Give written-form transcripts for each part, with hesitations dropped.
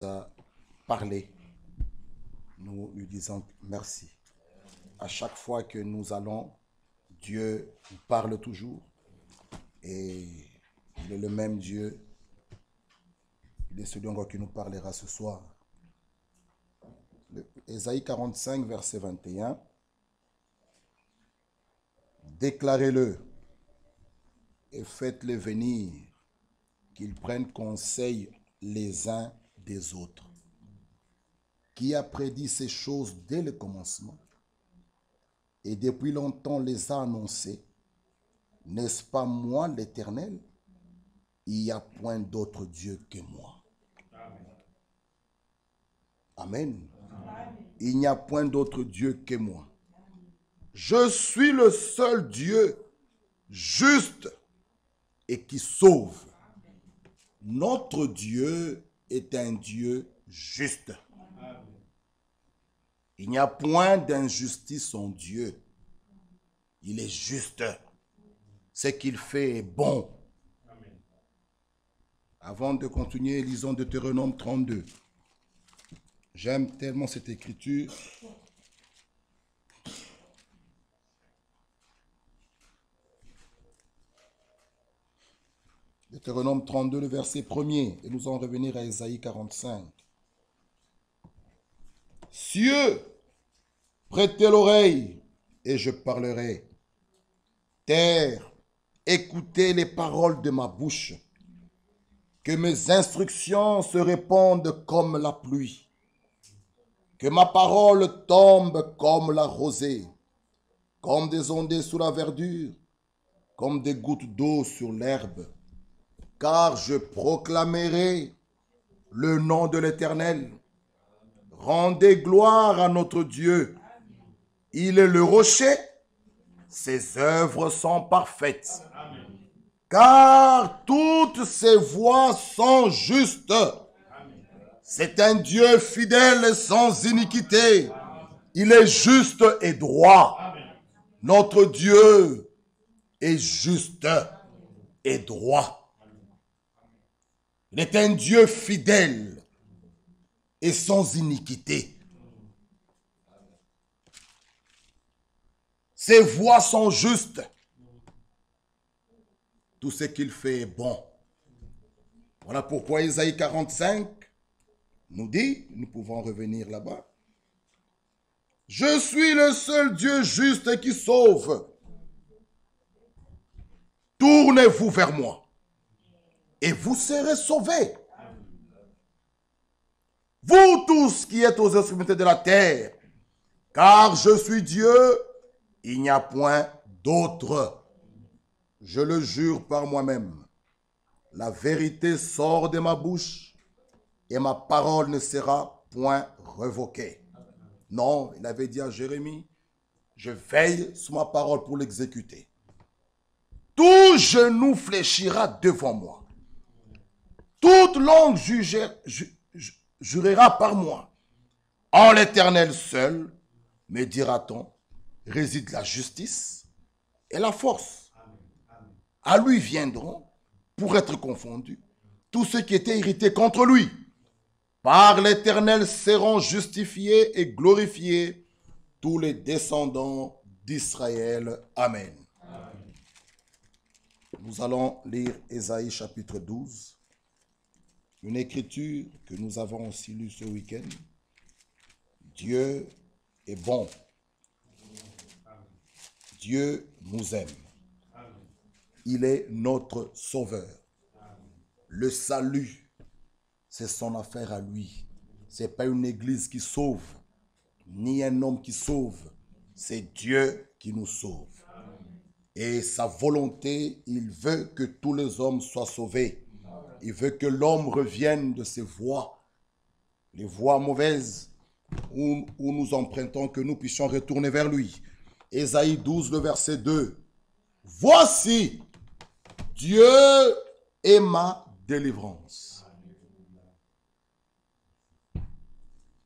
a parlé. Nous lui disons merci. À chaque fois que nous allons, Dieu nous parle toujours. Et il est le même Dieu. Il est celui encore qui nous parlera ce soir. Ésaïe 45, verset 21. Déclarez-le et faites-les venir, qu'ils prennent conseil les uns des autres. Qui a prédit ces choses dès le commencement et depuis longtemps les a annoncées? N'est-ce pas moi l'Éternel? Il n'y a point d'autre Dieu que moi. Amen. Amen. Il n'y a point d'autre Dieu que moi. Je suis le seul Dieu juste et qui sauve. Notre Dieu est un Dieu juste. Il n'y a point d'injustice en Dieu. Il est juste. Ce qu'il fait est bon. Avant de continuer, lisons Deutéronome 32. J'aime tellement cette écriture. Deutéronome 32, le verset 1er. Et nous allons revenir à Ésaïe 45. Cieux, prêtez l'oreille et je parlerai. Terre, écoutez les paroles de ma bouche. Que mes instructions se répandent comme la pluie. Que ma parole tombe comme la rosée, comme des ondées sous la verdure, comme des gouttes d'eau sur l'herbe. Car je proclamerai le nom de l'Éternel. Rendez gloire à notre Dieu. Il est le rocher. Ses œuvres sont parfaites. Car toutes ses voies sont justes. C'est un Dieu fidèle et sans iniquité. Il est juste et droit. Notre Dieu est juste et droit. Il est un Dieu fidèle et sans iniquité. Ses voies sont justes. Tout ce qu'il fait est bon. Voilà pourquoi Ésaïe 45 nous dit, nous pouvons revenir là-bas, je suis le seul Dieu juste qui sauve. Tournez-vous vers moi et vous serez sauvés. Vous tous qui êtes aux extrémités de la terre, car je suis Dieu, il n'y a point d'autre. Je le jure par moi-même. La vérité sort de ma bouche et ma parole ne sera point révoquée. Non, il avait dit à Jérémie, je veille sur ma parole pour l'exécuter. Tout genou fléchira devant moi. Toute langue jurera par moi. En l'Éternel seul, me dira-t-on, réside la justice et la force. À lui viendront, pour être confondus, tous ceux qui étaient irrités contre lui. Par l'Éternel seront justifiés et glorifiés tous les descendants d'Israël. Amen. Amen. Nous allons lire Ésaïe chapitre 12, une écriture que nous avons aussi lue ce week-end. Dieu est bon. Dieu nous aime. Il est notre sauveur. Le salut, c'est son affaire à lui. Ce n'est pas une église qui sauve, ni un homme qui sauve. C'est Dieu qui nous sauve. Et sa volonté, il veut que tous les hommes soient sauvés. Il veut que l'homme revienne de ses voies, les voies mauvaises, où nous empruntons, que nous puissions retourner vers lui. Ésaïe 12, le verset 2. Voici, Dieu est ma délivrance.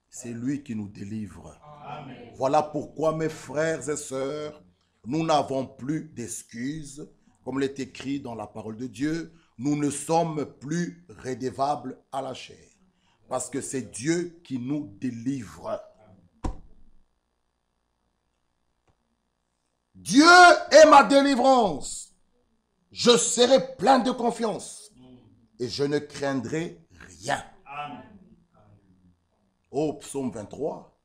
C'est lui qui nous délivre. Amen. Voilà pourquoi, mes frères et sœurs, nous n'avons plus d'excuses. Comme l'est écrit dans la parole de Dieu, nous ne sommes plus redevables à la chair. Parce que c'est Dieu qui nous délivre. Dieu est ma délivrance. Je serai plein de confiance et je ne craindrai rien. Au psaume 23,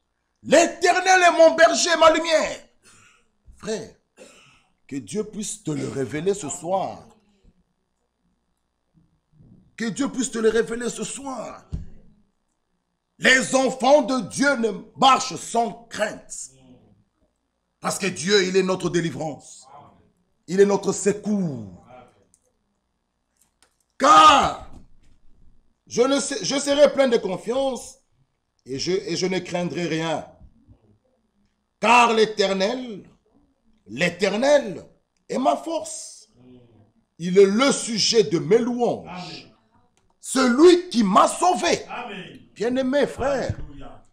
l'Éternel est mon berger, ma lumière. Frère, que Dieu puisse te le révéler ce soir. Que Dieu puisse te le révéler ce soir. Les enfants de Dieu ne marchent sans crainte. Parce que Dieu, il est notre délivrance. Il est notre secours. Car je serai plein de confiance et je ne craindrai rien. Car l'Éternel est ma force. Il est le sujet de mes louanges. Amen. Celui qui m'a sauvé. Bien-aimé frère,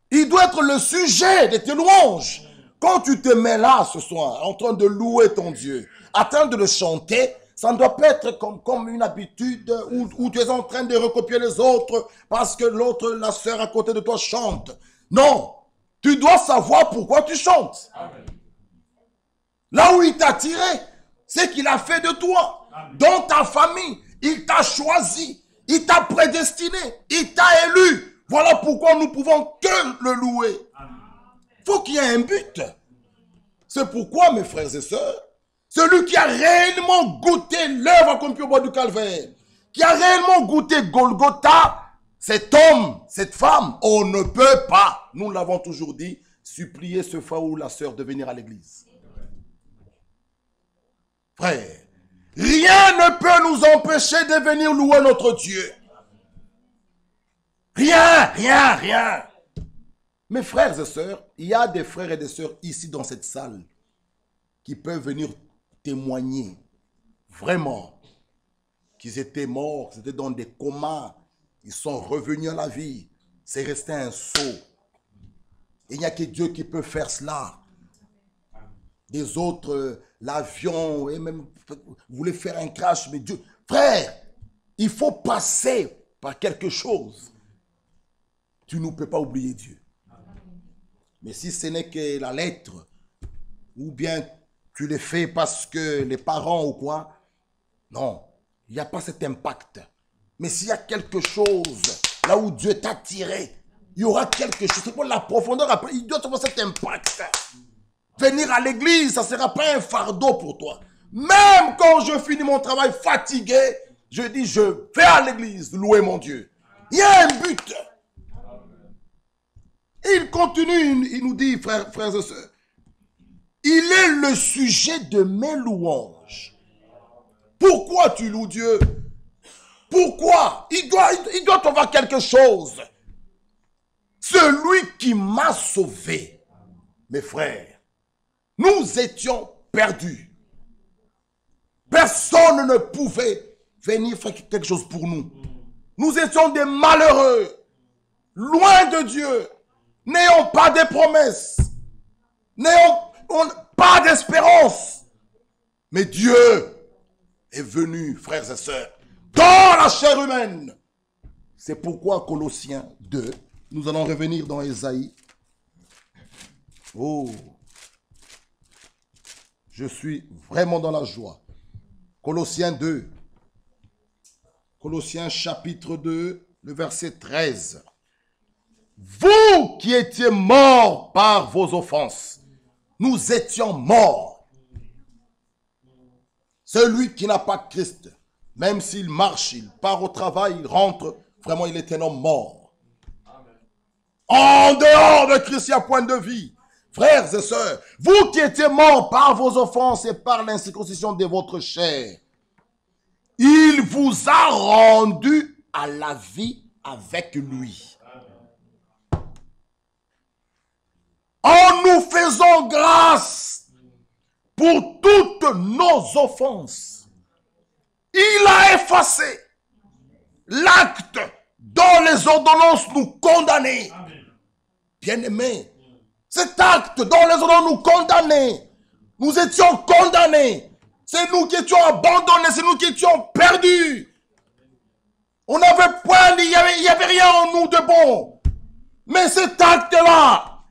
il doit être le sujet de tes louanges. Quand tu te mets là ce soir, en train de louer ton Dieu, en train de le chanter, ça ne doit pas être comme une habitude où tu es en train de recopier les autres parce que l'autre, la sœur à côté de toi chante. Non, tu dois savoir pourquoi tu chantes. Amen. Là où il t'a tiré, c'est qu'il a fait de toi. Amen. Dans ta famille, il t'a choisi, il t'a prédestiné, il t'a élu. Voilà pourquoi nous pouvons que le louer. Il faut qu'il y ait un but. C'est pourquoi, mes frères et sœurs, celui qui a réellement goûté l'œuvre accomplie au bois du Calvaire, qui a réellement goûté Golgotha, cet homme, cette femme, on ne peut pas, nous l'avons toujours dit, supplier ce frère ou la sœur de venir à l'église. Frère, rien ne peut nous empêcher de venir louer notre Dieu. Rien. Mes frères et sœurs, il y a des frères et des sœurs ici dans cette salle qui peuvent venir témoigner vraiment qu'ils étaient morts, qu'ils étaient dans des comas, ils sont revenus à la vie. C'est resté un sceau. Il n'y a que Dieu qui peut faire cela. Des autres, l'avion, et même, vous voulez faire un crash, mais Dieu... Frère, il faut passer par quelque chose. Tu ne peux pas oublier Dieu. Mais si ce n'est que la lettre, ou bien tu le fais parce que les parents ou quoi, non, il n'y a pas cet impact. Mais s'il y a quelque chose, là où Dieu t'a tiré, il y aura quelque chose. C'est pour la profondeur, après, il doit avoir cet impact. Venir à l'église, ça ne sera pas un fardeau pour toi. Même quand je finis mon travail fatigué, je dis, je vais à l'église louer mon Dieu. Il y a un but. Il continue, il nous dit, frères et sœurs, il est le sujet de mes louanges. Pourquoi tu loues Dieu? Pourquoi? Il doit avoir quelque chose. Celui qui m'a sauvé. Mes frères, nous étions perdus. Personne ne pouvait venir faire quelque chose pour nous. Nous étions des malheureux, loin de Dieu, n'ayant pas de promesses, n'ayant pas d'espérance. Mais Dieu est venu, frères et sœurs, dans la chair humaine. C'est pourquoi Colossiens 2, nous allons revenir dans Ésaïe. Oh, je suis vraiment dans la joie. Colossiens 2, Colossiens chapitre 2, le verset 13. Vous qui étiez morts par vos offenses, nous étions morts. Celui qui n'a pas Christ, même s'il marche, il part au travail, il rentre, vraiment il est un homme mort. En dehors de Christ, il n'y a point de vie. Frères et sœurs, vous qui étiez morts par vos offenses et par l'incirconcision de votre chair, il vous a rendu à la vie avec lui. En nous faisant grâce pour toutes nos offenses. Il a effacé l'acte dont les ordonnances nous condamnaient. Bien-aimés, cet acte dont les ordonnances nous condamnaient, nous étions condamnés. C'est nous qui étions abandonnés, c'est nous qui étions perdus. On n'avait point, il y avait rien en nous de bon. Mais cet acte-là,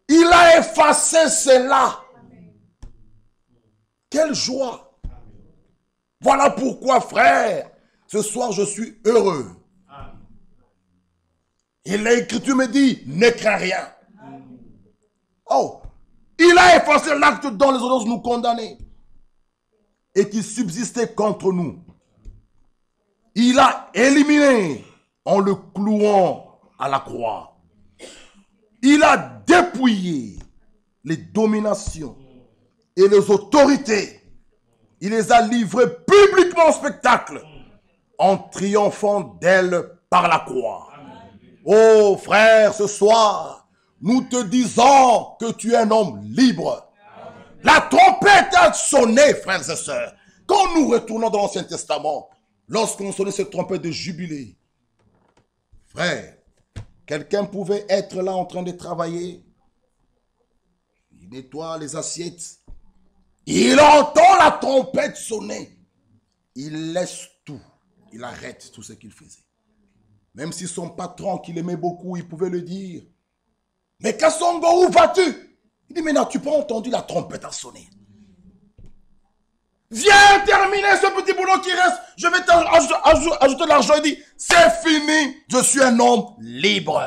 il a effacé cela. Quelle joie. Voilà pourquoi, frère, ce soir je suis heureux. Et l'Écriture me dit, ne crains rien. Oh, il a effacé l'acte dont les autres nous condamnaient et qui subsistait contre nous. Il a éliminé en le clouant à la croix. Il a dépouillé les dominations et les autorités. Il les a livrées publiquement au spectacle en triomphant d'elles par la croix. Oh frère, ce soir, nous te disons que tu es un homme libre. La trompette a sonné, frères et sœurs. Quand nous retournons dans l'Ancien Testament, lorsqu'on sonnait cette trompette de jubilé, frère, quelqu'un pouvait être là en train de travailler. Il nettoie les assiettes. Il entend la trompette sonner. Il laisse tout. Il arrête tout ce qu'il faisait. Même si son patron, qui l'aimait beaucoup, il pouvait le dire. Mais Kassongo, où vas-tu? Il dit, mais n'as-tu pas entendu la trompette à sonner? Viens terminer ce petit boulot qui reste. Je vais ajouter l'argent. Il dit, c'est fini. Je suis un homme libre.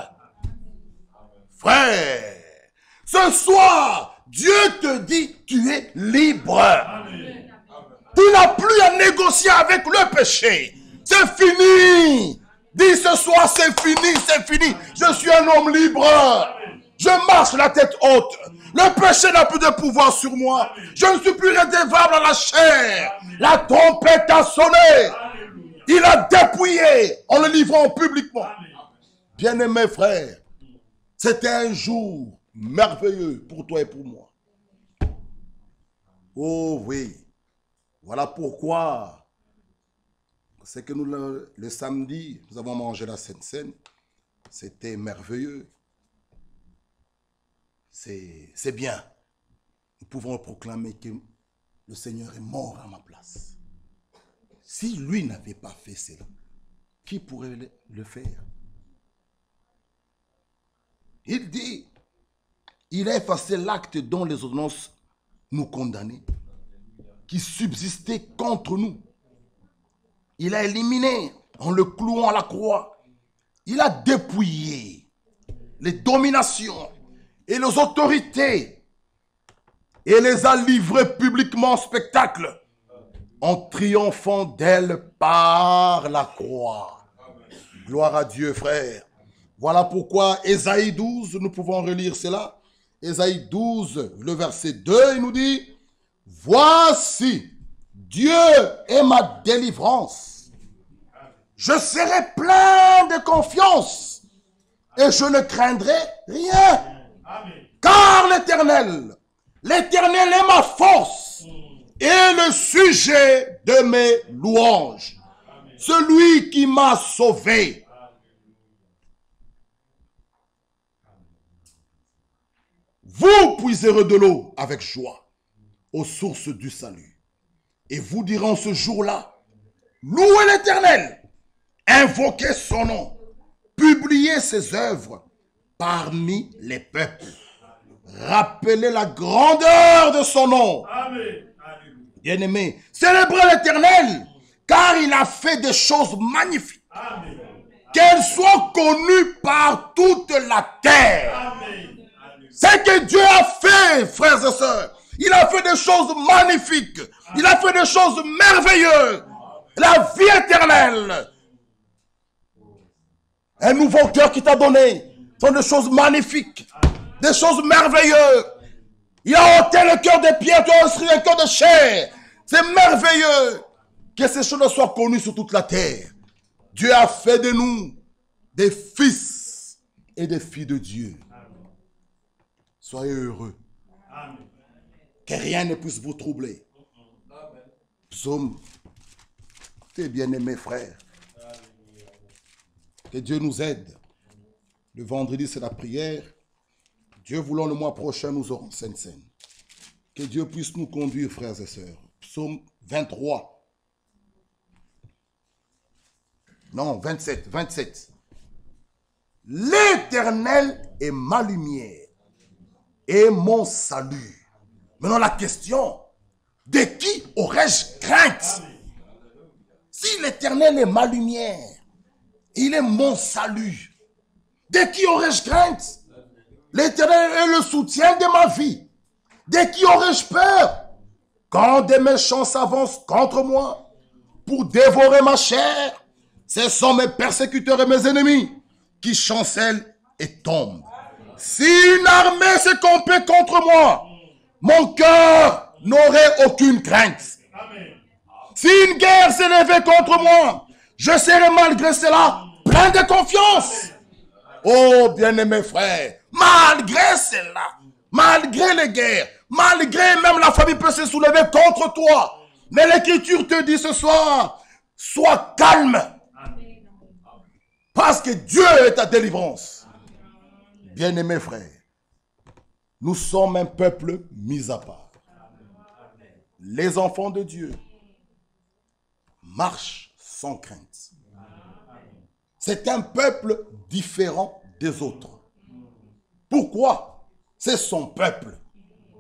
Frère, ce soir, Dieu te dit, tu es libre. Amen. Tu n'as plus à négocier avec le péché. C'est fini. Dis ce soir, c'est fini, c'est fini. Je suis un homme libre. Je marche la tête haute. Le péché n'a plus de pouvoir sur moi. Je ne suis plus redevable à la chair. La trompette a sonné. Il a dépouillé en le livrant publiquement. Bien-aimés frères, c'était un jour merveilleux pour toi et pour moi. Oh oui, voilà pourquoi c'est que nous, le samedi, nous avons mangé la Sainte Seine. C'était merveilleux. C'est bien. Nous pouvons proclamer que le Seigneur est mort à ma place. Si lui n'avait pas fait cela, qui pourrait le faire? Il dit, il a effacé l'acte dont les ordonnances nous condamnaient, qui subsistait contre nous. Il a éliminé en le clouant à la croix. Il a dépouillé les dominations et les autorités et les a livrées publiquement en spectacle en triomphant d'elles par la croix. Gloire à Dieu, frère. Voilà pourquoi Ésaïe 12, nous pouvons relire cela. Ésaïe 12, le verset 2, il nous dit, « Voici, Dieu est ma délivrance. Je serai plein de confiance et je ne craindrai rien. Car l'Éternel est ma force et le sujet de mes louanges. Celui qui m'a sauvé. » Vous puiserez de l'eau avec joie aux sources du salut. Et vous direz en ce jour-là, louez l'Éternel, invoquez son nom, publiez ses œuvres parmi les peuples. Rappelez la grandeur de son nom. Bien-aimés, célébrez l'Éternel, car il a fait des choses magnifiques. Qu'elles soient connues par toute la terre. C'est que Dieu a fait, frères et sœurs. Il a fait des choses magnifiques. Il a fait des choses merveilleuses. La vie éternelle. Un nouveau cœur qui t'a donné. Ce sont des choses magnifiques. Des choses merveilleuses. Il a ôté le cœur de pierre, tu as inscrit un cœur de chair. C'est merveilleux. Que ces choses soient connues sur toute la terre. Dieu a fait de nous des fils et des filles de Dieu. Soyez heureux. Amen. Que rien ne puisse vous troubler. Amen. Psaume. Écoutez, bien-aimés frères. Que Dieu nous aide. Le vendredi, c'est la prière. Dieu voulant, le mois prochain, nous aurons Sainte Seine. Que Dieu puisse nous conduire, frères et sœurs. Psaume 23. Non, 27, 27. L'Éternel est ma lumière et mon salut. Maintenant la question, de qui aurais-je crainte? Si l'Éternel est ma lumière, il est mon salut, de qui aurais-je crainte? L'Éternel est le soutien de ma vie. De qui aurais-je peur? Quand des méchants s'avancent contre moi pour dévorer ma chair, ce sont mes persécuteurs et mes ennemis qui chancellent et tombent. Si une armée se campait contre moi, mon cœur n'aurait aucune crainte. Si une guerre s'élevait contre moi, je serais malgré cela plein de confiance. Oh, bien-aimés frères, malgré cela, malgré les guerres, malgré même la famille peut se soulever contre toi, mais l'Écriture te dit ce soir, sois calme, parce que Dieu est ta délivrance. Bien-aimés frères, nous sommes un peuple mis à part. Les enfants de Dieu marchent sans crainte. C'est un peuple différent des autres. Pourquoi? C'est son peuple.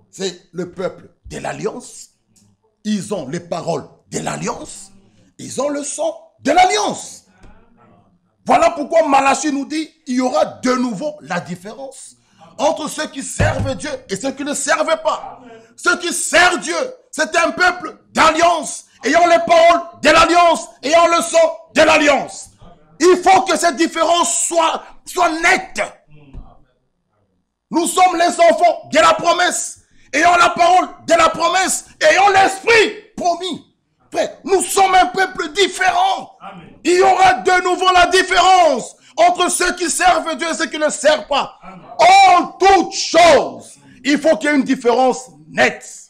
C'est le peuple de l'alliance. Ils ont les paroles de l'alliance. Ils ont le sang de l'alliance. Voilà pourquoi Malachie nous dit, il y aura de nouveau la différence entre ceux qui servent Dieu et ceux qui ne servent pas. Ceux qui servent Dieu, c'est un peuple d'alliance, ayant les paroles de l'alliance, ayant le sang de l'alliance. Il faut que cette différence soit nette. Nous sommes les enfants de la promesse, ayant la parole de la promesse, ayant l'esprit promis. Nous sommes un peuple différent. Il y aura de nouveau la différence entre ceux qui servent Dieu et ceux qui ne servent pas. En toutes choses, il faut qu'il y ait une différence nette.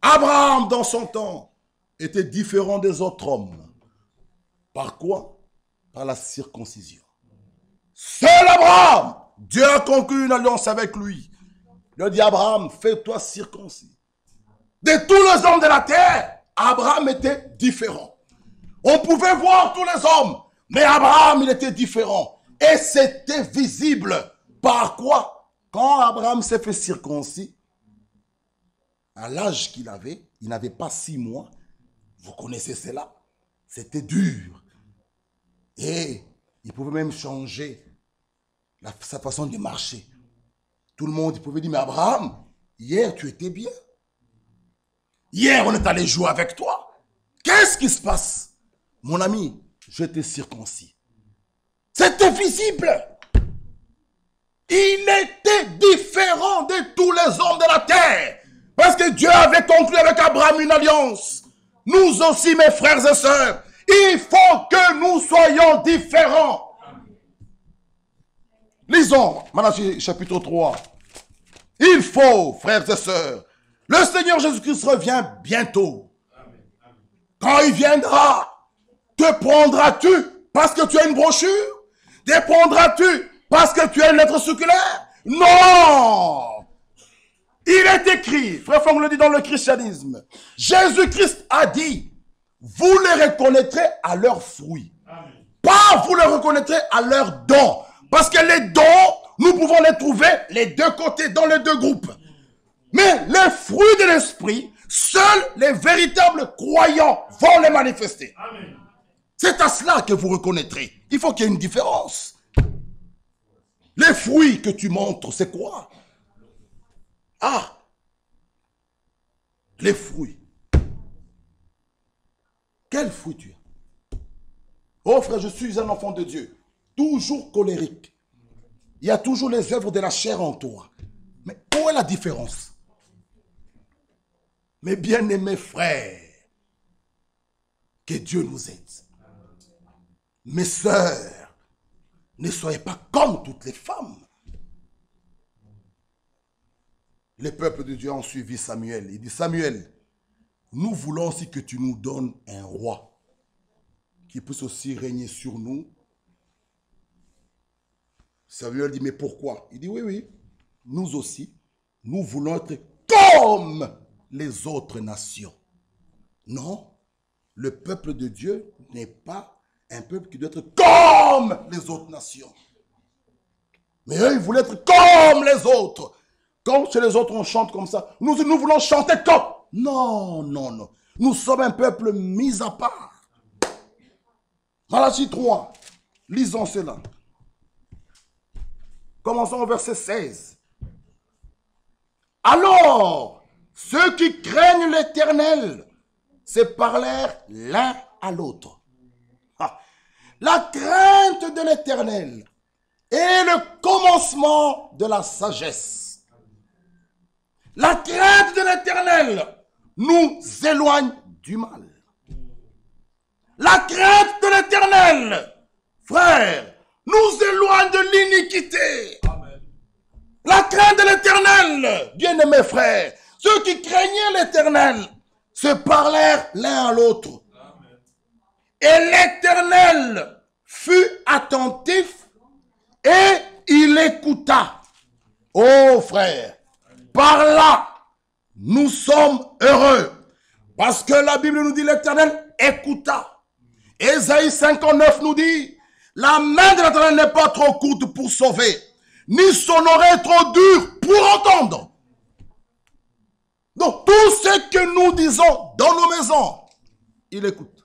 Abraham, dans son temps, était différent des autres hommes. Par quoi? Par la circoncision. Seul Abraham, Dieu a conclu une alliance avec lui. Il a dit, Abraham, fais-toi circoncis. De tous les hommes de la terre, Abraham était différent. On pouvait voir tous les hommes, mais Abraham, il était différent. Et c'était visible. Par quoi? Quand Abraham s'est fait circoncis, à l'âge qu'il avait, il n'avait pas 6 mois. Vous connaissez cela? C'était dur. Et il pouvait même changer sa façon de marcher. Tout le monde il pouvait dire, mais Abraham, hier tu étais bien. Hier on est allé jouer avec toi. Qu'est-ce qui se passe? Mon ami, je t'ai circoncis. C'était visible. Il était différent de tous les hommes de la terre. Parce que Dieu avait conclu avec Abraham une alliance. Nous aussi, mes frères et sœurs, il faut que nous soyons différents. Lisons Malachie chapitre 3. Il faut, frères et sœurs, le Seigneur Jésus-Christ revient bientôt. Quand il viendra, te prendras-tu parce que tu as une brochure? Te prendras-tu parce que tu as une lettre circulaire? Non! Il est écrit, frère Franck le dit dans le christianisme, Jésus-Christ a dit, vous les reconnaîtrez à leurs fruits. Pas vous les reconnaîtrez à leurs dons. Parce que les dons, nous pouvons les trouver les deux côtés, dans les deux groupes. Mais les fruits de l'esprit, seuls les véritables croyants vont les manifester. C'est à cela que vous reconnaîtrez. Il faut qu'il y ait une différence. Les fruits que tu montres, c'est quoi? Ah, les fruits. Quels fruits tu as? Oh frère, je suis un enfant de Dieu. Toujours colérique. Il y a toujours les œuvres de la chair en toi. Mais où est la différence? Mes bien-aimés frères, que Dieu nous aide. Mes sœurs, ne soyez pas comme toutes les femmes. Les peuples de Dieu ont suivi Samuel. Il dit, Samuel, nous voulons aussi que tu nous donnes un roi qui puisse aussi régner sur nous. Samuel dit, mais pourquoi? Il dit, oui, nous aussi, nous voulons être comme les autres nations. Non, le peuple de Dieu n'est pas Un peuple qui doit être comme les autres nations. Mais eux, ils voulaient être comme les autres. Quand chez les autres, on chante comme ça. Nous voulons chanter comme. Non, non, non. Nous sommes un peuple mis à part. Malachie 3. Lisons cela. Commençons au verset 16. Alors, ceux qui craignent l'Éternel se parlèrent l'un à l'autre. La crainte de l'Éternel est le commencement de la sagesse. La crainte de l'Éternel nous éloigne du mal. La crainte de l'Éternel, frère, nous éloigne de l'iniquité. La crainte de l'Éternel, bien-aimés frères, ceux qui craignaient l'Éternel se parlèrent l'un à l'autre. Et l'Éternel fut attentif et il écouta. Oh frère, par là, nous sommes heureux. Parce que la Bible nous dit l'Éternel écouta. Ésaïe 59 nous dit, la main de l'Éternel n'est pas trop courte pour sauver, ni son oreille trop dure pour entendre. Donc tout ce que nous disons dans nos maisons, il écoute.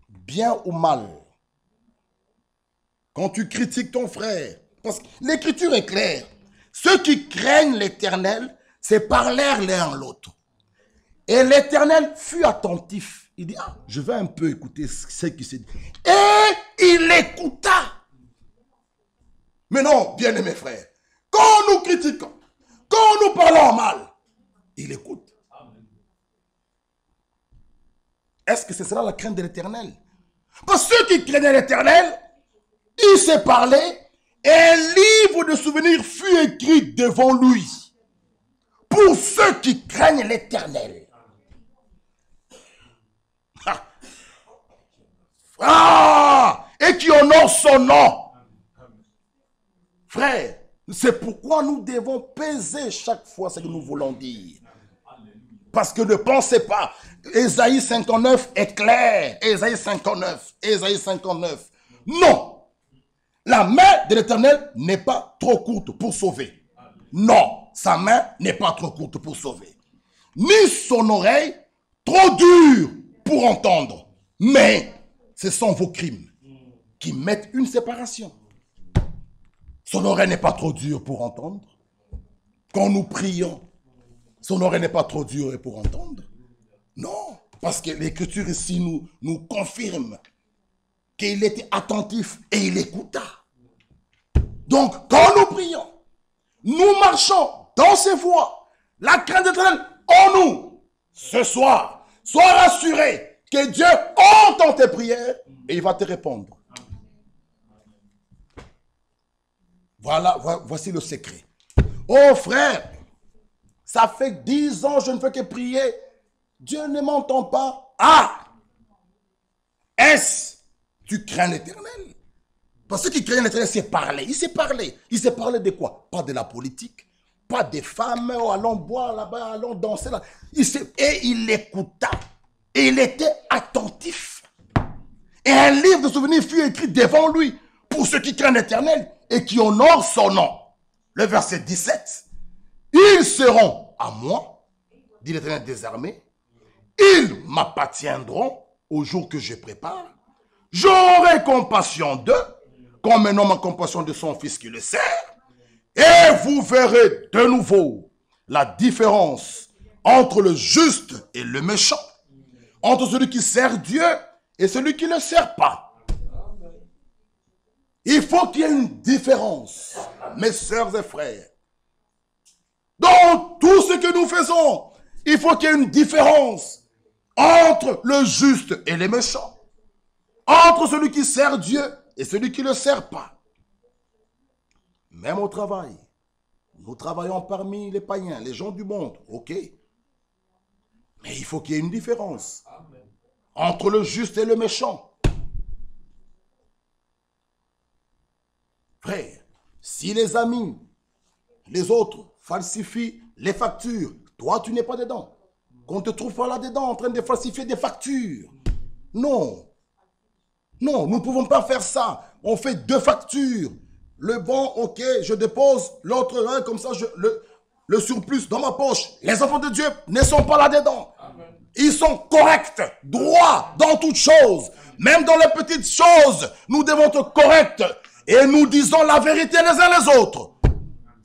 Bien ou mal. Quand tu critiques ton frère, parce que l'écriture est claire, ceux qui craignent l'Éternel se parlèrent l'un à l'autre. Et l'Éternel fut attentif. Il dit, ah, je vais un peu écouter ce qui se dit. Et il écouta. Mais non, bien-aimés frères, quand nous critiquons, quand nous parlons mal, il écoute. Est-ce que ce sera la crainte de l'Éternel? Parce que ceux qui craignaient l'Éternel, il s'est parlé et un livre de souvenirs fut écrit devant lui. Pour ceux qui craignent l'Éternel. Et qui honorent son nom. Frère, c'est pourquoi nous devons peser chaque fois ce que nous voulons dire. Parce que ne pensez pas, Ésaïe 59 est clair. Ésaïe 59. Non. La main de l'Éternel n'est pas trop courte pour sauver. Non, sa main n'est pas trop courte pour sauver. Ni son oreille trop dure pour entendre. Mais ce sont vos crimes qui mettent une séparation. Son oreille n'est pas trop dure pour entendre. Quand nous prions, son oreille n'est pas trop dure pour entendre. Non, parce que l'Écriture ici nous confirme qu'il était attentif et il écouta. Donc, quand nous prions, nous marchons dans ses voies. La crainte de l'Éternel en nous. Ce soir, sois rassuré que Dieu entend tes prières et il va te répondre. Voilà, voici le secret. Oh frère, ça fait 10 ans je ne fais que prier. Dieu ne m'entend pas. Ah! Est-ce tu crains l'Éternel? Parce que ceux qui craignent l'Éternel, c'est parler. Il s'est parlé. Il s'est parlé de quoi? Pas de la politique. Pas des femmes. Oh, allons boire là-bas, allons danser là. Et il écouta. Et il était attentif. Et un livre de souvenirs fut écrit devant lui pour ceux qui craignent l'Éternel et qui honorent son nom. Le verset 17. Ils seront à moi, dit l'Éternel des armées. Ils m'appartiendront au jour que je prépare. J'aurai compassion d'eux, comme un homme a compassion de son fils qui le sert. Et vous verrez de nouveau la différence entre le juste et le méchant, entre celui qui sert Dieu et celui qui ne le sert pas. Il faut qu'il y ait une différence, mes sœurs et frères. Dans tout ce que nous faisons, il faut qu'il y ait une différence entre le juste et les méchants, entre celui qui sert Dieu et celui qui ne le sert pas. Même au travail, nous travaillons parmi les païens, les gens du monde, ok. Mais il faut qu'il y ait une différence entre le juste et le méchant. Frère, si les amis, les autres falsifient les factures, toi tu n'es pas dedans. Qu'on ne te trouve pas là-dedans en train de falsifier des factures. Non. Non, nous ne pouvons pas faire ça. On fait 2 factures. Le bon, ok, je dépose. L'autre, hein, comme ça, le surplus dans ma poche. Les enfants de Dieu ne sont pas là-dedans. Ils sont corrects, droits dans toutes choses. Même dans les petites choses, nous devons être corrects. Et nous disons la vérité les uns les autres.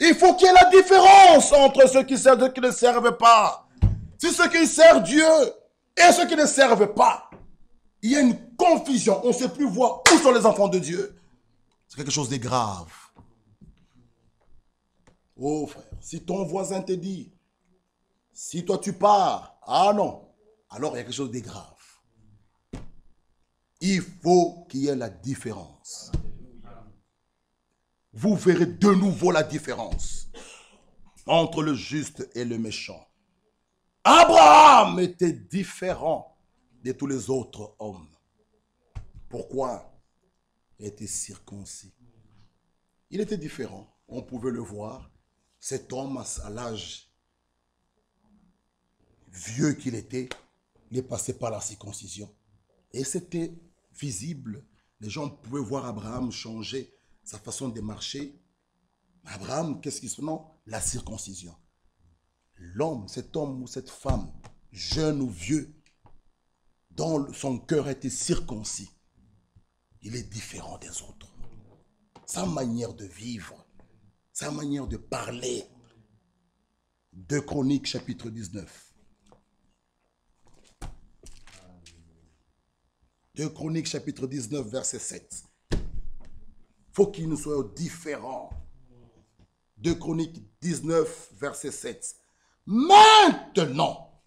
Il faut qu'il y ait la différence entre ceux qui servent et ceux qui ne servent pas. Si ceux qui servent Dieu et ceux qui ne servent pas, il y a une confusion. On ne sait plus voir où sont les enfants de Dieu. C'est quelque chose de grave. Oh frère, si ton voisin te dit, si toi tu pars, ah non, alors il y a quelque chose de grave. Il faut qu'il y ait la différence. Vous verrez de nouveau la différence entre le juste et le méchant. Abraham était différent de tous les autres hommes. Pourquoi? Il était circoncis. Il était différent. On pouvait le voir. Cet homme, à l'âge vieux qu'il était, il est passé par la circoncision. Et c'était visible. Les gens pouvaient voir Abraham changer sa façon de marcher. Abraham, qu'est-ce qu'il se fait? Non, la circoncision. L'homme, cet homme ou cette femme, jeune ou vieux, dont son cœur a été circoncis, il est différent des autres. Sa manière de vivre, sa manière de parler. 2 Chroniques, chapitre 19. 2 Chroniques, chapitre 19, verset 7. Il faut qu'il nous soit différents. 2 Chroniques 19, verset 7. Maintenant,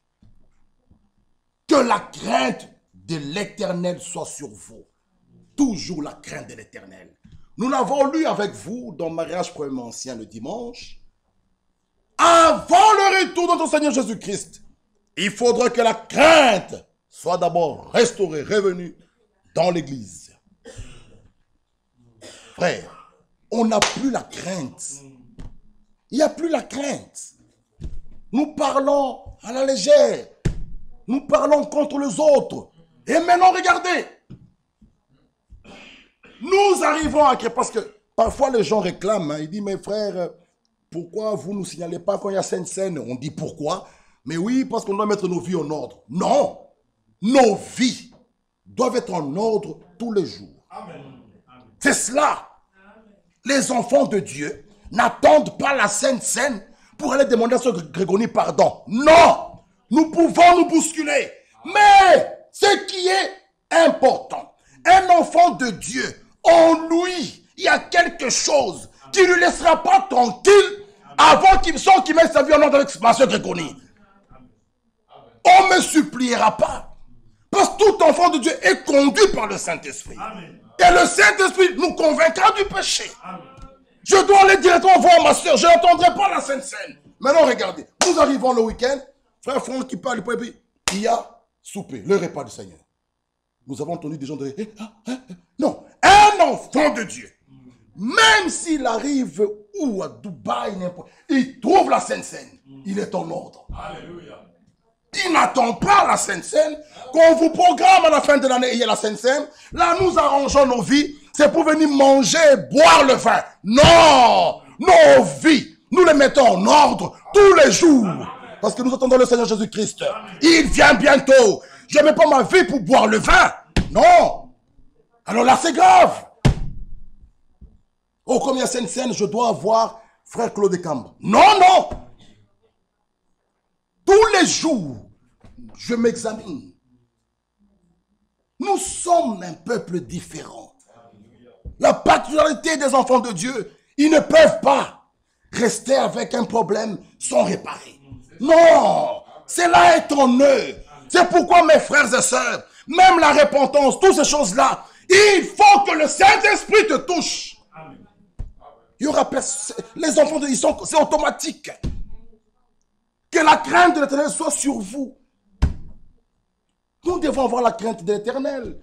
que la crainte de l'Éternel soit sur vous. Toujours la crainte de l'Éternel. Nous l'avons lu avec vous dans Mariage Premier Ancien le dimanche. Avant le retour de notre Seigneur Jésus-Christ, il faudra que la crainte soit d'abord restaurée, revenue dans l'Église. Frère, on n'a plus la crainte. Il n'y a plus la crainte. Nous parlons à la légère. Nous parlons contre les autres. Et maintenant, regardez. Nous arrivons à créer, parce que parfois les gens réclament, hein, ils disent, mes frères, pourquoi vous ne nous signalez pas quand il y a Sainte-Seine? On dit pourquoi? Mais oui, parce qu'on doit mettre nos vies en ordre. Non, nos vies doivent être en ordre tous les jours. C'est cela. Les enfants de Dieu n'attendent pas la Sainte-Seine pour aller demander à ce Grégory pardon. Non, nous pouvons nous bousculer. Mais ce qui est important, un enfant de Dieu, en lui, il y a quelque chose qui ne lui laissera pas tranquille avant qu'il mette sa vie en ordre avec ma soeur Grégory. On ne me suppliera pas. Parce que tout enfant de Dieu est conduit par le Saint-Esprit. Et le Saint-Esprit nous convaincra du péché. Amen. Je dois aller directement voir ma soeur. Je n'attendrai pas la Sainte-Seine. Maintenant, regardez. Nous arrivons le week-end. Frère Franck qui parle, il y a souper, le repas du Seigneur. Nous avons entendu des gens dire, non, un enfant de Dieu, même s'il arrive où à Dubaï, il trouve la Sainte-Seine. Il est en ordre. Alléluia. Il n'attend pas la Sainte-Seine. Qu'on vous programme à la fin de l'année, il y a la Sainte-Seine. Là, nous arrangeons nos vies. C'est pour venir manger, boire le vin. Non! Nos vies, nous les mettons en ordre tous les jours. Parce que nous attendons le Seigneur Jésus-Christ. Il vient bientôt. Je ne mets pas ma vie pour boire le vin. Non! Alors là, c'est grave. Oh, comme il y a Sainte-Seine, je dois avoir frère Claude Cambre. Non, non! Tous les jours, je m'examine. Nous sommes un peuple différent. La particularité des enfants de Dieu, ils ne peuvent pas rester avec un problème sans réparer. Non, cela est en eux. C'est pourquoi mes frères et sœurs, même la repentance, toutes ces choses-là, il faut que le Saint-Esprit te touche. Il y aura les enfants de Dieu, c'est automatique. Que la crainte de l'Éternel soit sur vous. Nous devons avoir la crainte de l'Éternel.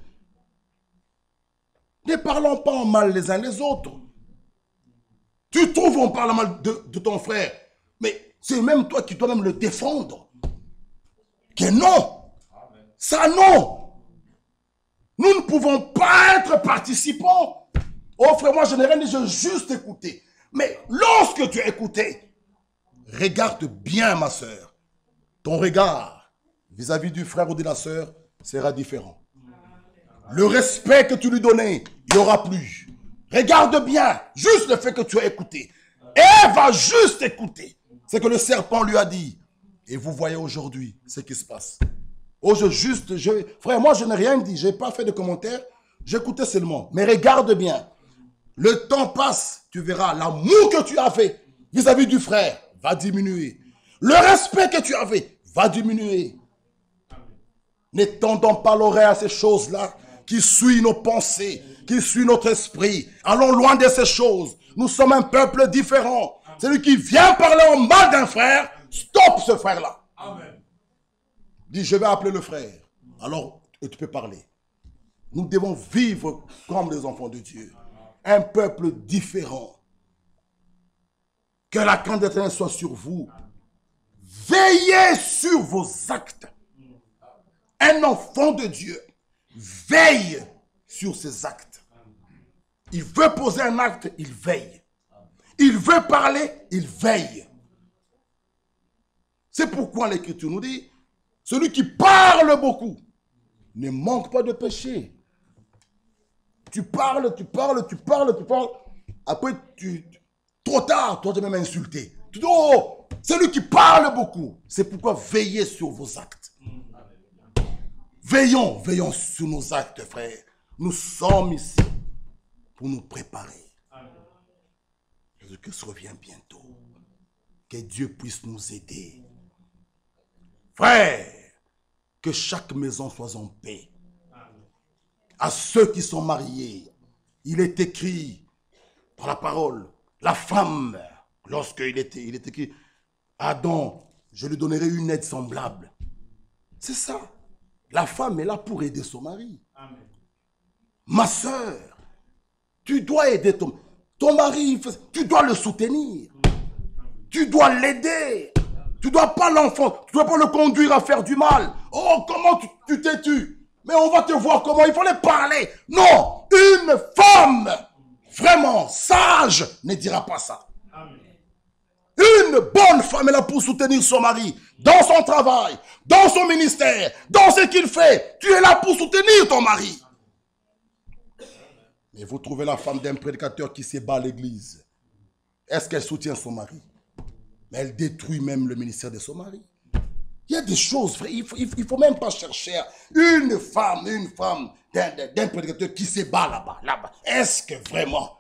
Ne parlons pas en mal les uns les autres. Tu trouves on parle mal de ton frère, mais c'est même toi qui dois même le défendre. Que non. Ça non. Nous ne pouvons pas être participants. Oh frère, moi je n'ai rien dit, j'ai juste écouté. Mais lorsque tu as écouté, regarde bien ma soeur. Ton regard vis-à-vis du frère ou de la soeur sera différent. Le respect que tu lui donnais, il n'y aura plus. Regarde bien, juste le fait que tu as écouté. Et va juste écouter ce que le serpent lui a dit. Et vous voyez aujourd'hui ce qui se passe. Oh, frère, moi je n'ai rien dit, je n'ai pas fait de commentaires, j'écoutais seulement. Mais regarde bien, le temps passe, tu verras, l'amour que tu avais vis-à-vis du frère va diminuer. Le respect que tu avais va diminuer. N'étendons pas l'oreille à ces choses-là qui suivent nos pensées, qui suivent notre esprit. Allons loin de ces choses. Nous sommes un peuple différent. Celui qui vient parler en mal d'un frère, stop ce frère-là. Amen. Dis, je vais appeler le frère. Alors, tu peux parler. Nous devons vivre comme des enfants de Dieu. Un peuple différent. Que la crainte de l'Éternel soit sur vous. Veillez sur vos actes. Un enfant de Dieu veille sur ses actes. Il veut poser un acte, il veille. Il veut parler, il veille. C'est pourquoi l'Écriture nous dit, celui qui parle beaucoup ne manque pas de péché. Tu parles. Après, trop tard, toi tu vas même insulter. Tu dis, oh, celui qui parle beaucoup. C'est pourquoi veillez sur vos actes. Veillons sur nos actes, frères. Nous sommes ici pour nous préparer. Jésus-Christ revient bientôt. Que Dieu puisse nous aider. Frères, que chaque maison soit en paix. À ceux qui sont mariés, il est écrit par la parole, la femme, lorsqu'il est écrit, Adam, je lui donnerai une aide semblable. C'est ça. La femme est là pour aider son mari. Amen. Ma soeur, tu dois aider ton mari, tu dois le soutenir. Tu dois l'aider. Tu ne dois pas l'enfant, tu ne dois pas le conduire à faire du mal. Oh, comment tu t'es tu? Mais on va te voir comment, il fallait parler. Non, une femme vraiment sage ne dira pas ça. Amen. Une bonne femme est là pour soutenir son mari dans son travail, dans son ministère, dans ce qu'il fait. Tu es là pour soutenir ton mari. Mais vous trouvez la femme d'un prédicateur qui se bat à l'église. Est-ce qu'elle soutient son mari? Mais elle détruit même le ministère de son mari. Il y a des choses, frère, il faut même pas chercher une femme d'un prédicateur qui se bat là-bas. Est-ce que vraiment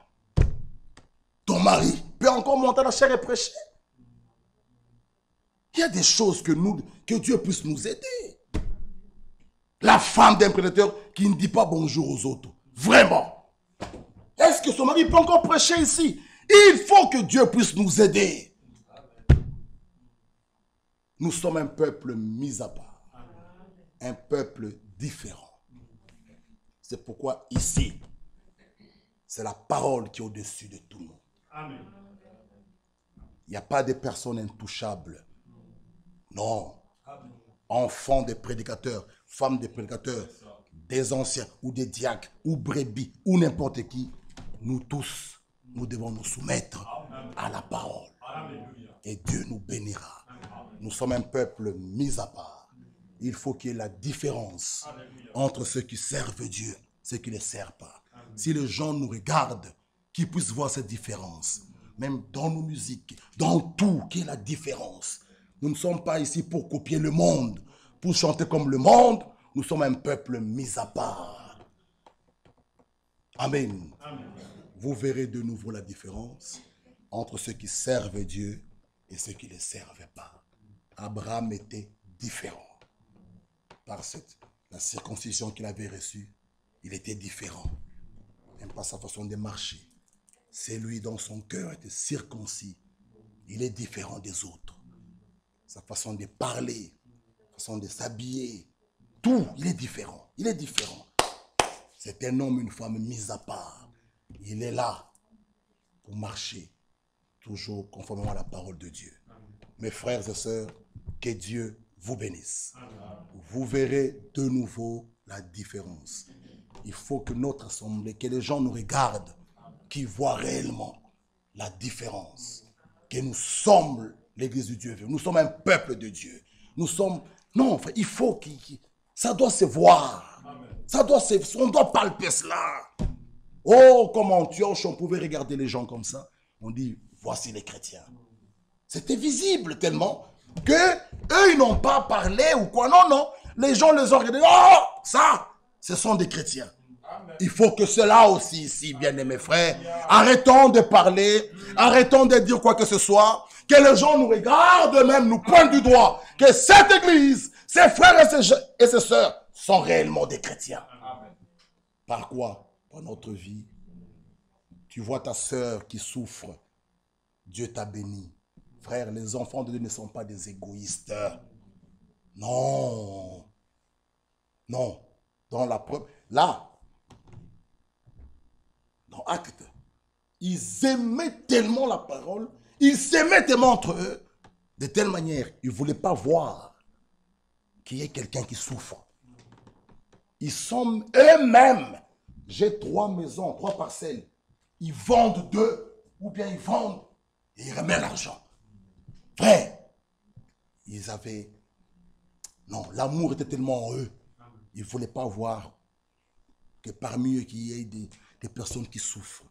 ton mari peut encore monter la chair et prêcher? Il y a des choses que Dieu puisse nous aider. La femme d'un prédicateur qui ne dit pas bonjour aux autres. Vraiment. Est-ce que son mari peut encore prêcher ici? Il faut que Dieu puisse nous aider. Nous sommes un peuple mis à part. Un peuple différent. C'est pourquoi ici, c'est la parole qui est au-dessus de tout le monde. Amen. Il n'y a pas de personnes intouchables. Non. Enfants des prédicateurs, femmes des prédicateurs, des anciens ou des diacres ou brebis ou n'importe qui, nous tous, nous devons nous soumettre à la parole. Et Dieu nous bénira. Nous sommes un peuple mis à part. Il faut qu'il y ait la différence entre ceux qui servent Dieu et ceux qui ne le servent pas. Si les gens nous regardent, qu'ils puissent voir cette différence. Même dans nos musiques, dans tout, qu'il y ait la différence. Nous ne sommes pas ici pour copier le monde, pour chanter comme le monde. Nous sommes un peuple mis à part. Amen. Amen. Vous verrez de nouveau la différence entre ceux qui servent Dieu et ceux qui ne le servent pas. Abraham était différent. Par la circoncision qu'il avait reçue, il était différent. Même par sa façon de marcher. C'est lui dont son cœur était circoncis. Il est différent des autres. Sa façon de parler, sa façon de s'habiller, tout, il est différent. Il est différent. C'est un homme, une femme mis à part. Il est là pour marcher, toujours conformément à la parole de Dieu. Mes frères et sœurs, que Dieu vous bénisse. Vous verrez de nouveau la différence. Il faut que notre assemblée, que les gens nous regardent, qu'ils voient réellement la différence. Que nous sommes l'église du Dieu vivant. Nous sommes un peuple de Dieu. Nous sommes... Non, il faut que... Ça doit se voir. Ça doit se... On doit palper cela. Oh, comme en Antioche, on pouvait regarder les gens comme ça. On dit, voici les chrétiens. C'était visible tellement que eux, ils n'ont pas parlé ou quoi. Non, non. Les gens les ont regardés. Oh, ça, ce sont des chrétiens. Il faut que cela aussi ici, bien-aimés frères, arrêtons de parler, arrêtons de dire quoi que ce soit, que les gens nous regardent même, nous pointent du doigt, que cette église, ses frères et ses sœurs sont réellement des chrétiens. Par quoi? Par notre vie. Tu vois ta sœur qui souffre, Dieu t'a béni. Frère, les enfants de Dieu ne sont pas des égoïstes. Non. Non. Dans la preuve, là, dans Actes, ils aimaient tellement la parole, ils s'aimaient tellement entre eux, de telle manière, ils ne voulaient pas voir qu'il y ait quelqu'un qui souffre. Ils sont eux-mêmes, j'ai 3 maisons, 3 parcelles, ils vendent 2, ou bien ils vendent, et ils remettent l'argent. Frère, ils avaient, non, l'amour était tellement en eux, ils ne voulaient pas voir que parmi eux, qu'il y ait des personnes qui souffrent.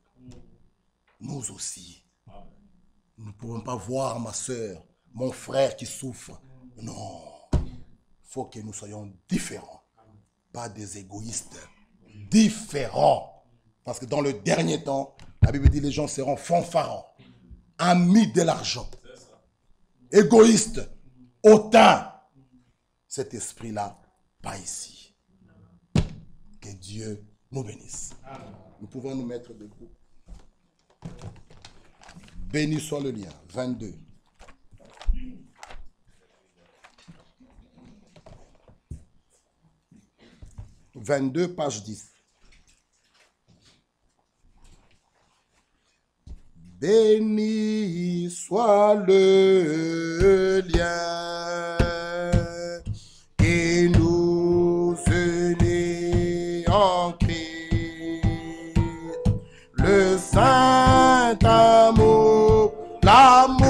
Nous aussi. Nous ne pouvons pas voir ma soeur, mon frère qui souffre. Non. Il faut que nous soyons différents. Pas des égoïstes. Différents. Parce que dans le dernier temps, la Bible dit que les gens seront fanfarons, amis de l'argent, égoïstes, hautains. Cet esprit-là, pas ici. Que Dieu nous bénisse. Nous pouvons nous mettre debout. Béni soit le lien. 22. « 22, page 10. Béni soit le lien qui nous unit en Christ, le saint amour, l'amour